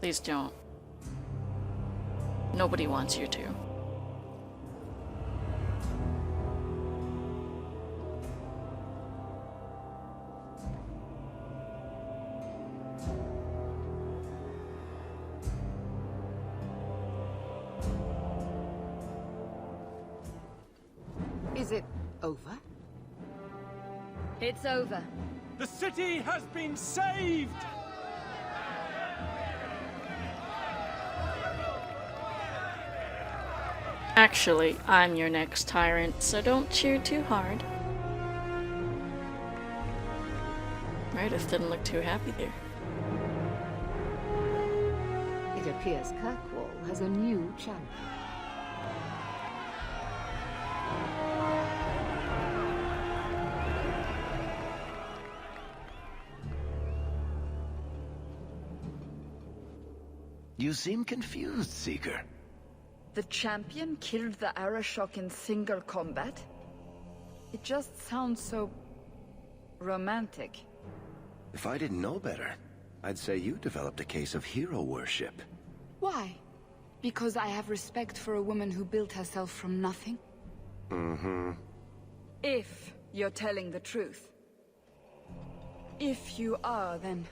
Please don't. Nobody wants you to. Is it over? It's over. The city has been saved! Actually, I'm your next tyrant, so don't cheer too hard. Meredith didn't look too happy there. It appears Kirkwall has a new champion. You seem confused, Seeker. The champion killed the Arashok in single combat? It just sounds so... romantic. If I didn't know better, I'd say you developed a case of hero worship. Why? Because I have respect for a woman who built herself from nothing? Mm-hmm. If you're telling the truth. If you are, then...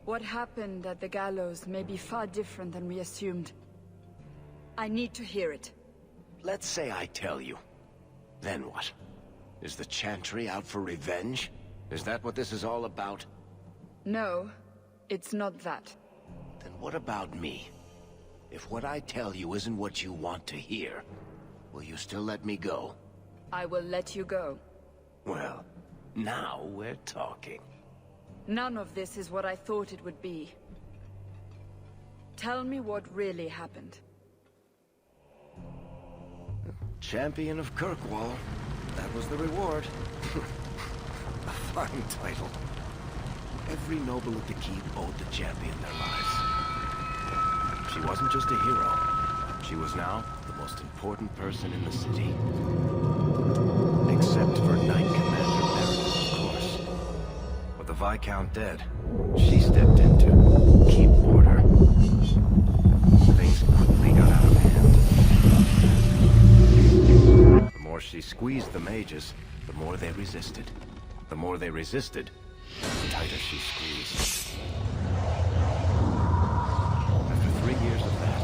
what happened at the gallows may be far different than we assumed. I need to hear it. Let's say I tell you. Then what? Is the Chantry out for revenge? Is that what this is all about? No, it's not that. Then what about me? If what I tell you isn't what you want to hear, will you still let me go? I will let you go. Well, now we're talking. None of this is what I thought it would be. Tell me what really happened. Champion of Kirkwall. That was the reward. A fine title. Every noble at the keep owed the champion their lives. She wasn't just a hero. She was now the most important person in the city. Except for Knight Commander Meredith, of course. With the Viscount dead, she stepped in to keep order. Things quickly got out of hand. The more she squeezed the mages, the more they resisted. The more they resisted, the tighter she squeezed. After 3 years of that,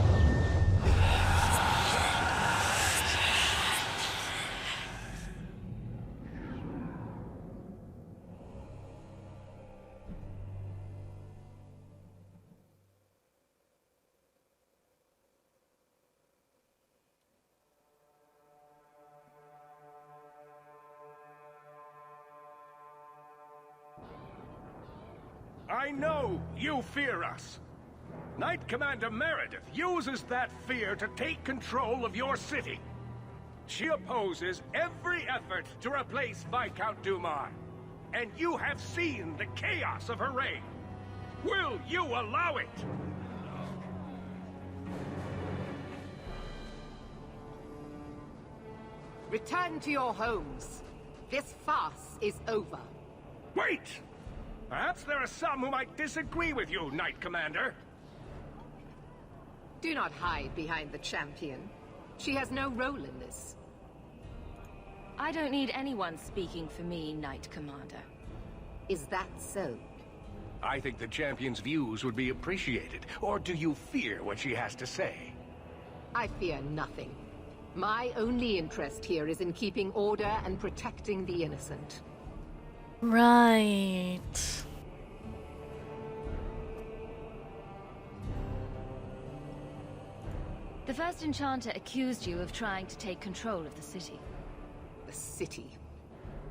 I know you fear us. Knight Commander Meredith uses that fear to take control of your city. She opposes every effort to replace Viscount Dumar. And you have seen the chaos of her reign. Will you allow it? Return to your homes. This farce is over. Wait! Perhaps there are some who might disagree with you, Knight Commander. Do not hide behind the champion. She has no role in this. I don't need anyone speaking for me, Knight Commander. Is that so? I think the champion's views would be appreciated. Or do you fear what she has to say? I fear nothing. My only interest here is in keeping order and protecting the innocent. Right. The first enchanter accused you of trying to take control of the city. The city.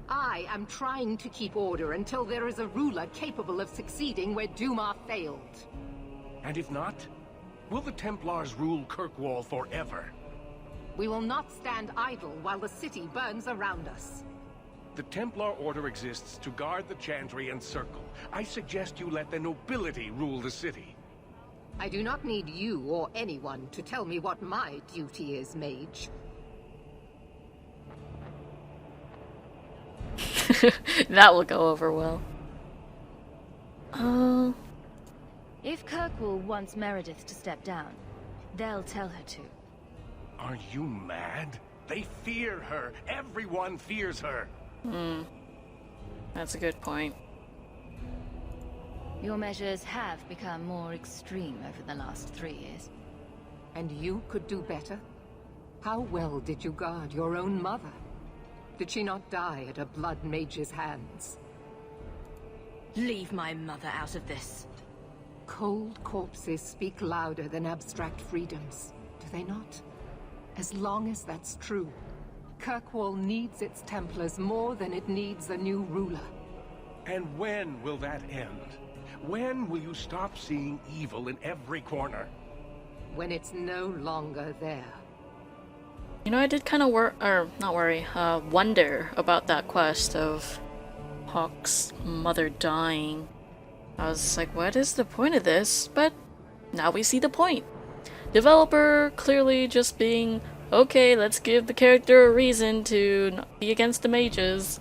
I am trying to keep order until there is a ruler capable of succeeding where Dumar failed. And if not, will the Templars rule Kirkwall forever? We will not stand idle while the city burns around us. The Templar Order exists to guard the Chantry and Circle. I suggest you let the nobility rule the city. I do not need you or anyone to tell me what my duty is, mage. That will go over well. If Kirkwall wants Meredith to step down, they'll tell her to. Are you mad? They fear her. Everyone fears her. That's a good point. Your measures have become more extreme over the last 3 years. And you could do better? How well did you guard your own mother? Did she not die at a blood mage's hands? Leave my mother out of this. Cold corpses speak louder than abstract freedoms, do they not? As long as that's true, Kirkwall needs its Templars more than it needs a new ruler. And when will that end? When will you stop seeing evil in every corner? When it's no longer there. You know, I did kind of wonder about that quest of Hawke's mother dying. I was like, what is the point of this? But now we see the point. Developer clearly just being, okay, let's give the character a reason to not be against the mages.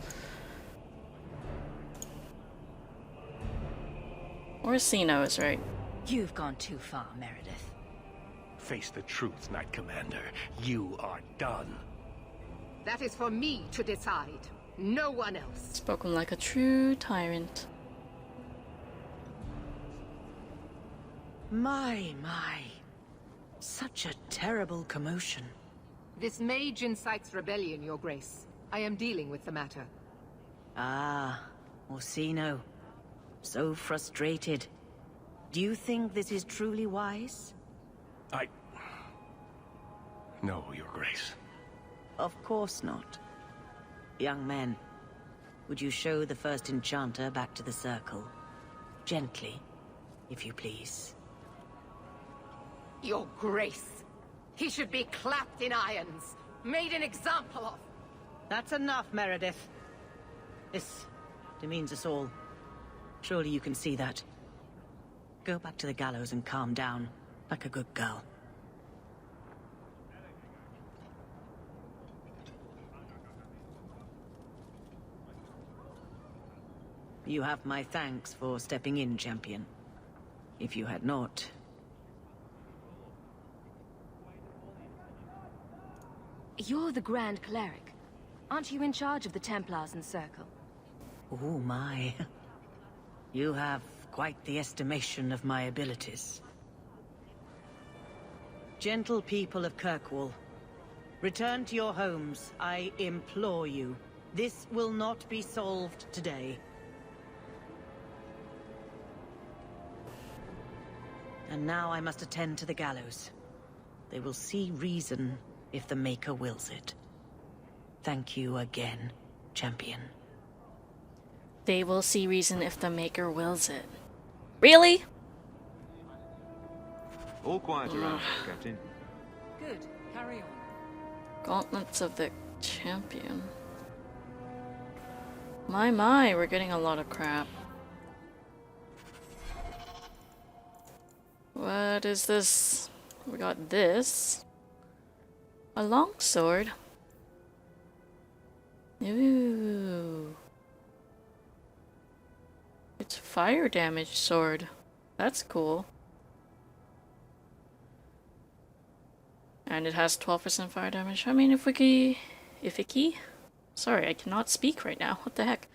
Or Sino is right. You've gone too far, Meredith. Face the truth, Knight Commander. You are done. That is for me to decide, no one else. Spoken like a true tyrant. My. Such a terrible commotion. This mage incites rebellion, Your Grace. I am dealing with the matter. Ah, Orsino. So frustrated. Do you think this is truly wise? No, Your Grace. Of course not. Young men, would you show the first enchanter back to the circle? Gently, if you please. Your Grace. He should be clapped in irons, made an example of. That's enough, Meredith. This demeans us all. Surely you can see that. Go back to the gallows and calm down, like a good girl. You have my thanks for stepping in, Champion. If you had not... You're the Grand Cleric. Aren't you in charge of the Templars and Circle? Oh my. You have quite the estimation of my abilities. Gentle people of Kirkwall, return to your homes, I implore you. This will not be solved today. And now I must attend to the gallows. They will see reason if the Maker wills it. Thank you again, Champion. They will see reason if the Maker wills it. Really? All quiet around, Captain. Good. Carry on. Gauntlets of the Champion. My, we're getting a lot of crap. What is this? We got this. A longsword. Ooh. It's fire damage sword. That's cool. And it has 12% fire damage. I mean, sorry, I cannot speak right now. What the heck?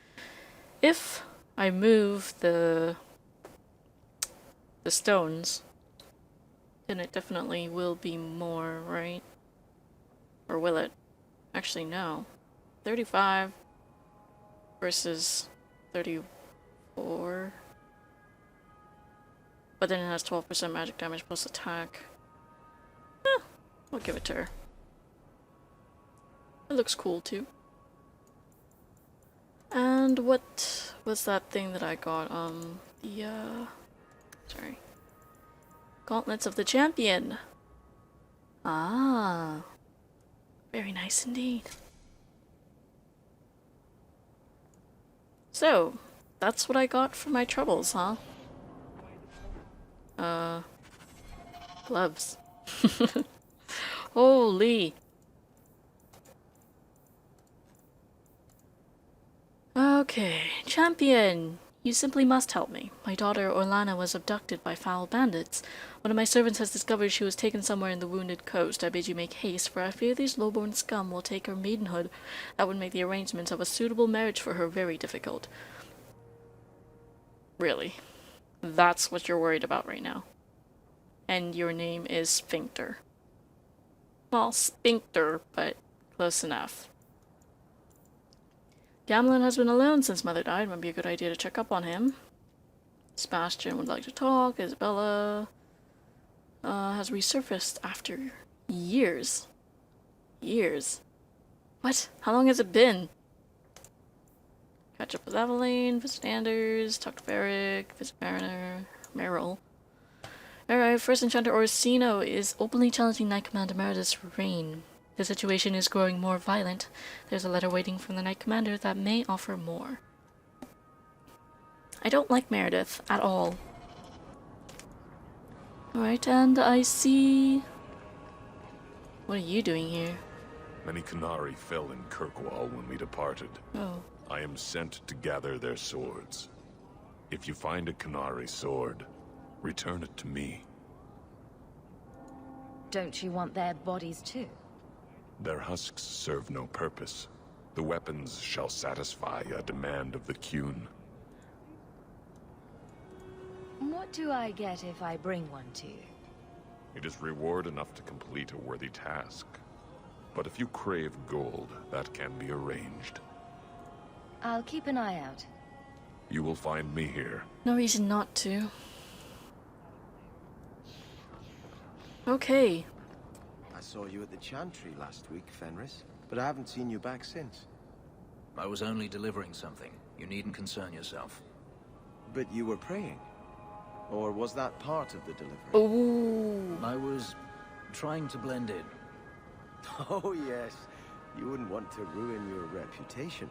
If I move the stones, then it definitely will be more, right? Or will it? Actually, no. 35 versus 34. But then it has 12% magic damage plus attack. I'll give it to her. It looks cool too. And what was that thing that I got? Sorry. Gauntlets of the Champion. Ah. Very nice indeed. So, that's what I got for my troubles, huh? Gloves. Holy. Okay, Champion. You simply must help me. My daughter Orlana was abducted by foul bandits. One of my servants has discovered she was taken somewhere in the Wounded Coast. I bid you make haste, for I fear these lowborn scum will take her maidenhood. That would make the arrangements of a suitable marriage for her very difficult. Really? That's what you're worried about right now. And your name is Sphincter. Well, Sphincter, but close enough. Gamlin has been alone since Mother died. Might be a good idea to check up on him. Sebastian would like to talk. Isabella has resurfaced after years. Years. What? How long has it been? Catch up with Eveline, visit Anders, talk to Varric, visit Mariner, Meryl. Alright, First Enchanter Orsino is openly challenging Knight Commander Meredith's reign. The situation is growing more violent. There's a letter waiting from the Knight Commander that may offer more. I don't like Meredith at all. Alright, and I see... What are you doing here? Many Qunari fell in Kirkwall when we departed. Oh. I am sent to gather their swords. If you find a Qunari sword, return it to me. Don't you want their bodies too? Their husks serve no purpose. The weapons shall satisfy a demand of the Qun. What do I get if I bring one to you? It is reward enough to complete a worthy task. But if you crave gold, that can be arranged. I'll keep an eye out. You will find me here. No reason not to. Okay. I saw you at the Chantry last week, Fenris, but I haven't seen you back since. I was only delivering something. You needn't concern yourself. But you were praying? Or was that part of the delivery? Ooh. I was trying to blend in. Oh yes, you wouldn't want to ruin your reputation.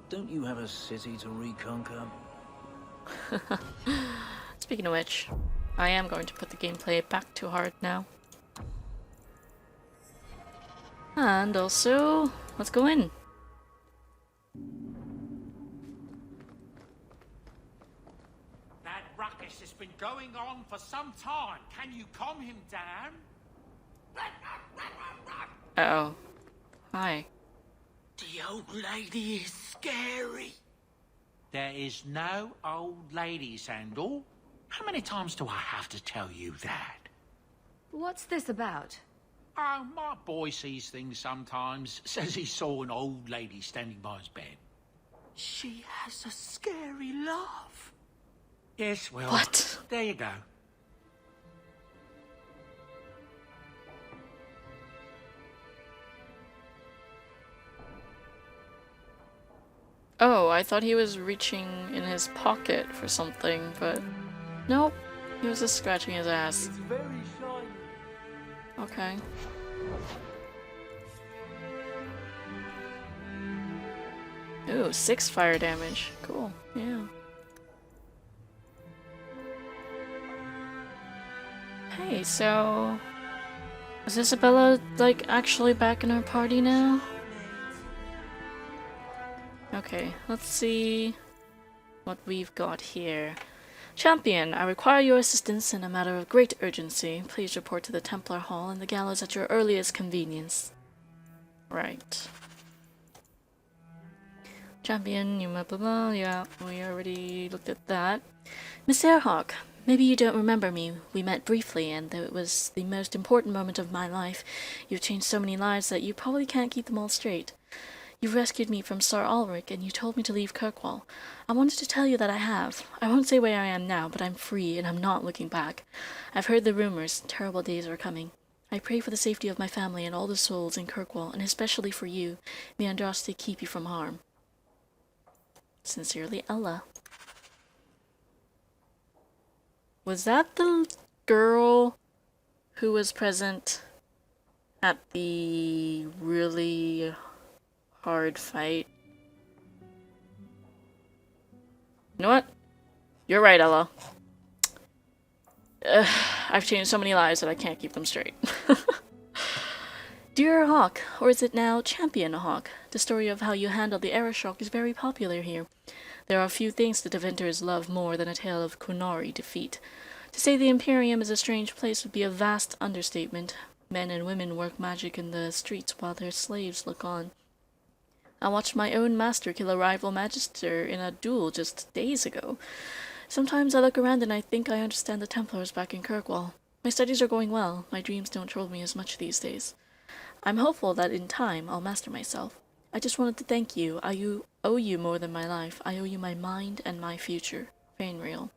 Don't you have a city to reconquer? Speaking of which, I am going to put the gameplay back to hard now. And also, let's go in. That ruckus has been going on for some time. Can you calm him down? Uh-oh. Hi. The old lady is scary. There is no old lady, Sandal. How many times do I have to tell you that? What's this about? Oh, my boy sees things sometimes. Says he saw an old lady standing by his bed. She has a scary laugh. Yes, well, What? There you go. Oh, I thought he was reaching in his pocket for something, but nope. He was just scratching his ass. It's very shiny. Okay. Ooh, 6 fire damage. Cool. Yeah. Hey, so... is Isabella, like, actually back in our party now? Okay, let's see what we've got here. Champion, I require your assistance in a matter of great urgency. Please report to the Templar Hall and the gallows at your earliest convenience. Right. Champion, you blah blah blah. Yeah, we already looked at that. Miss Hawke, maybe you don't remember me. We met briefly, and though it was the most important moment of my life, you've changed so many lives that you probably can't keep them all straight. You rescued me from Sir Ulrich, and you told me to leave Kirkwall. I wanted to tell you that I have. I won't say where I am now, but I'm free, and I'm not looking back. I've heard the rumors. Terrible days are coming. I pray for the safety of my family and all the souls in Kirkwall, and especially for you. May Andraste keep you from harm. Sincerely, Ella. Was that the girl who was present at the really hard fight? You know what? You're right, Ella. I've changed so many lives that I can't keep them straight. Dear Hawke, or is it now Champion Hawke? The story of how you handled the era shock is very popular here. There are few things the Devinters love more than a tale of Kunari defeat. To say the Imperium is a strange place would be a vast understatement. Men and women work magic in the streets while their slaves look on. I watched my own master kill a rival magister in a duel just days ago. Sometimes I look around and I think I understand the Templars back in Kirkwall. My studies are going well. My dreams don't trouble me as much these days. I'm hopeful that in time I'll master myself. I just wanted to thank you. I owe you more than my life. I owe you my mind and my future. Fainreal.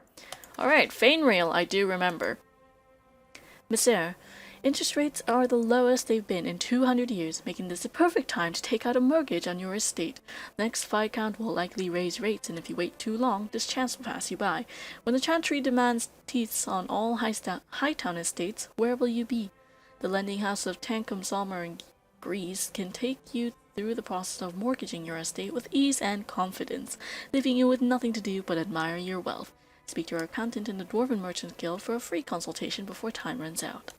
Alright, Fainreal, I do remember. Monsieur, interest rates are the lowest they've been in 200 years, making this the perfect time to take out a mortgage on your estate. Next Viscount will likely raise rates, and if you wait too long, this chance will pass you by. When the Chantry demands teeths on all Hightown estates, where will you be? The lending house of Tankum, Salmer, and Grease can take you through the process of mortgaging your estate with ease and confidence, leaving you with nothing to do but admire your wealth. Speak to your accountant in the Dwarven Merchants Guild for a free consultation before time runs out.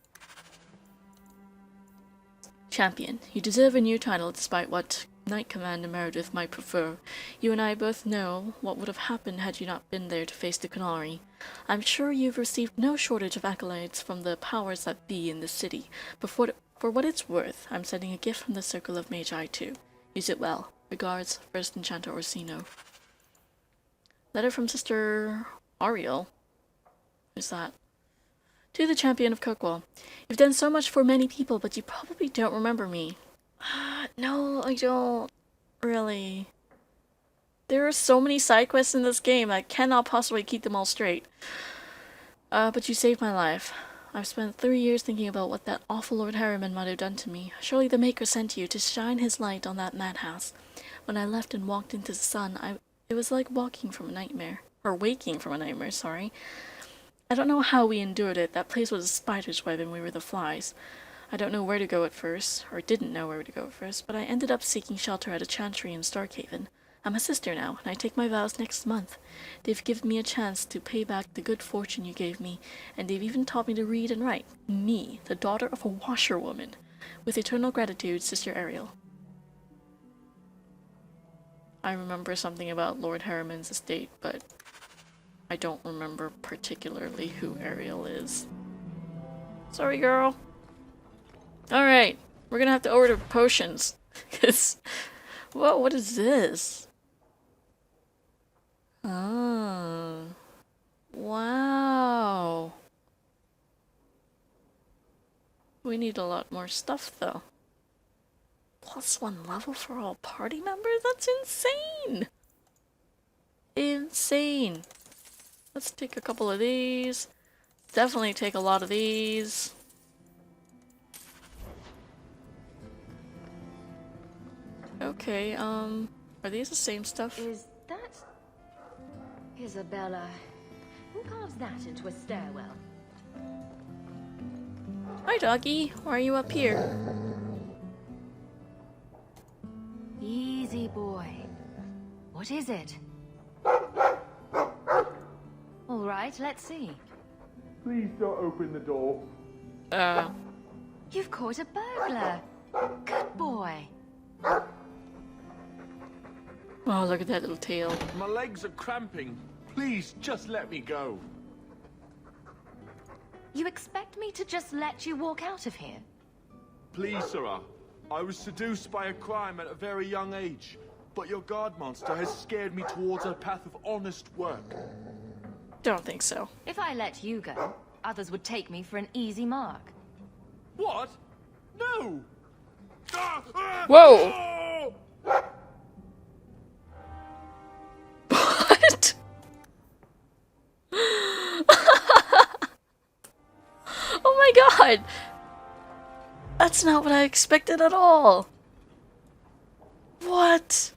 Champion, you deserve a new title despite what Knight Commander Meredith might prefer. You and I both know what would have happened had you not been there to face the Kunari. I'm sure you've received no shortage of accolades from the powers that be in the city, but for what it's worth, I'm sending a gift from the Circle of Magi too. Use it well. Regards, First Enchanter Orsino. Letter from Sister Ariel. Who's that? To the Champion of Kirkwall. You've done so much for many people, but you probably don't remember me. No, I don't. Really. There are so many side quests in this game, I cannot possibly keep them all straight. But you saved my life. I've spent 3 years thinking about what that awful Lord Harriman might have done to me. Surely the Maker sent you to shine his light on that madhouse. When I left and walked into the sun, it was like walking from a nightmare. Or waking from a nightmare, sorry. I don't know how we endured it. That place was a spider's web and we were the flies. I don't know where to go at first, or didn't know where to go at first, but I ended up seeking shelter at a chantry in Starkhaven. I'm a sister now, and I take my vows next month. They've given me a chance to pay back the good fortune you gave me, and they've even taught me to read and write. Me, the daughter of a washerwoman. With eternal gratitude, Sister Ariel. I remember something about Lord Harriman's estate, but I don't remember particularly who Ariel is. Sorry, girl. Alright, we're gonna have to order potions. Cause, whoa, what is this? Oh. Wow. We need a lot more stuff, though. +1 level for all party members? That's insane! Insane. Let's take a couple of these. Definitely take a lot of these. Okay, are these the same stuff? Is that Isabella? Who carves that into a stairwell? Hi, doggy. Why are you up here? Easy, boy. What is it? All right, let's see. Please don't open the door. You've caught a burglar. Good boy. Oh, look at that little tail. My legs are cramping. Please, just let me go. You expect me to just let you walk out of here? Please, Sarah. I was seduced by a crime at a very young age, but your guard monster has scared me towards a path of honest work. Don't think so. If I let you go, others would take me for an easy mark. What? No! Whoa! What? Oh my god! That's not what I expected at all! What?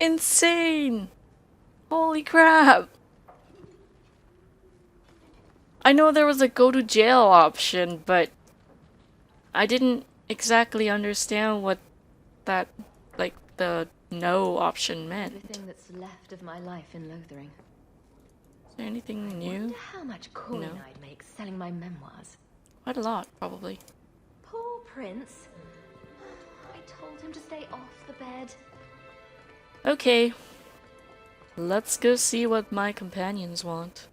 Insane! Holy crap! I know there was a go to jail option, but I didn't exactly understand what that, like, the no option meant. Everything that's left of my life in Lothering. Is there anything I new? wonder how much coin No. I'd make selling my memoirs. Quite a lot, probably. Poor prince. I told him to stay off the bed. Okay. Let's go see what my companions want.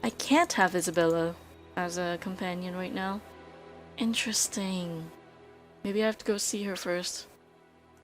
I can't have Isabella as a companion right now. Interesting. Maybe I have to go see her first.